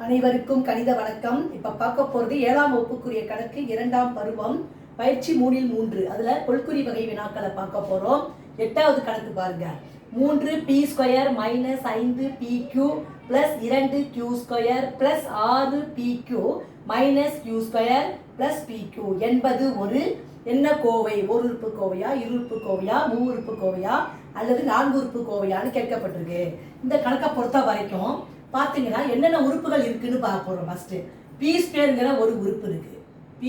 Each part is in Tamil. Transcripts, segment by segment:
அனைவருக்கும் கணித வணக்கம். இப்ப பார்க்க போறது 7ஆம் வகுப்புக்குரிய கணக்கு 2ஆம் பருவம் பயிற்சி 3 இல் 3. அதுல கொள்குறி வகை வினாக்களை பார்க்க போறோம். 8வது கணக்கு பாருங்க. 3p² - 5pq + 2q² + 6pq - q² + pq என்பது ஒரு என்ன கோவை? ஒரு உறுப்பு கோவையா, இரு உறுப்பு கோவையா, மூவுறுப்பு கோவையா அல்லது 4 உறுப்பு கோவையான்னு கேட்கப்பட்டிருக்கு. இந்த கணக்கை பொறுத்த வரைக்கும் பார்த்தீங்கன்னா என்னென்ன உறுப்புகள் இருக்குன்னு பார்க்க போறோம். ஃபர்ஸ்ட் p²ங்கிற ஒரு உறுப்பு இருக்கு. p²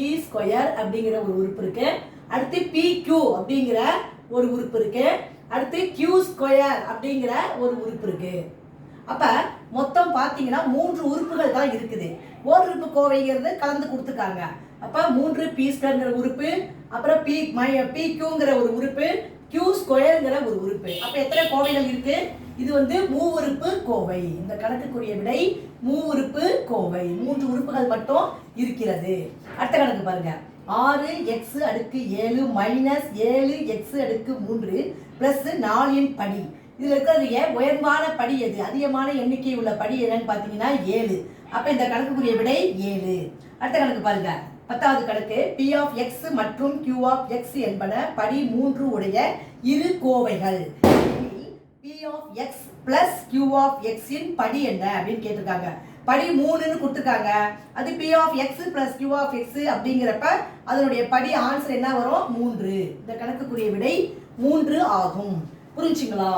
அப்படிங்கிற ஒரு உறுப்பு இருக்கு. அடுத்து pq அப்படிங்கிற ஒரு உறுப்பு இருக்கு. அடுத்து q² அப்படிங்கிற ஒரு உறுப்பு இருக்கு. அப்ப மொத்தம் பார்த்தீங்கன்னா 3 உறுப்புகள் தான் இருக்குது. ஒரு உறுப்பு கோவைங்கிறது கலந்து கொடுத்துருக்காங்க. அப்ப 3 p²ங்கிற உறுப்பு, அப்புறம் pqங்கிற ஒரு உறுப்பு, q²ங்கிற ஒரு உறுப்பு. அப்ப எத்தனை கோவைகள் இருக்கு? இது மூவுறுப்பு கோவை. இந்த கணக்குக்குரிய விடை மூவுறுப்பு கோவை. 3 உறுப்புகள் மட்டும் இருக்கிறது. அடுத்த கணக்கு பாருங்க. 6x⁻7 -7x⁻3 + 4 படி. இதுல இருக்கிறது உயர்வான படி எது? அதிகமான எண்ணிக்கை உள்ள படி என்னன்னு பாத்தீங்கன்னா 7. அப்ப இந்த கணக்குக்குரிய விடை 7. அடுத்த கணக்கு பாருங்க. 10வது கணக்கு. p(x) மற்றும் q(x) என்பன படி 3 உடைய இரு கோவைகள். p(x) + q(x) இன் படி என்ன அப்படின்னு கேட்டிருக்காங்க. படி 3ன்னு கொடுத்துருக்காங்க. அது p(x) + q(x) அப்படிங்கிறப்ப அதனுடைய படி ஆன்சர் என்ன வரும்? 3. இந்த கணக்குக்குரிய விடை 3 ஆகும். புரிஞ்சுங்களா?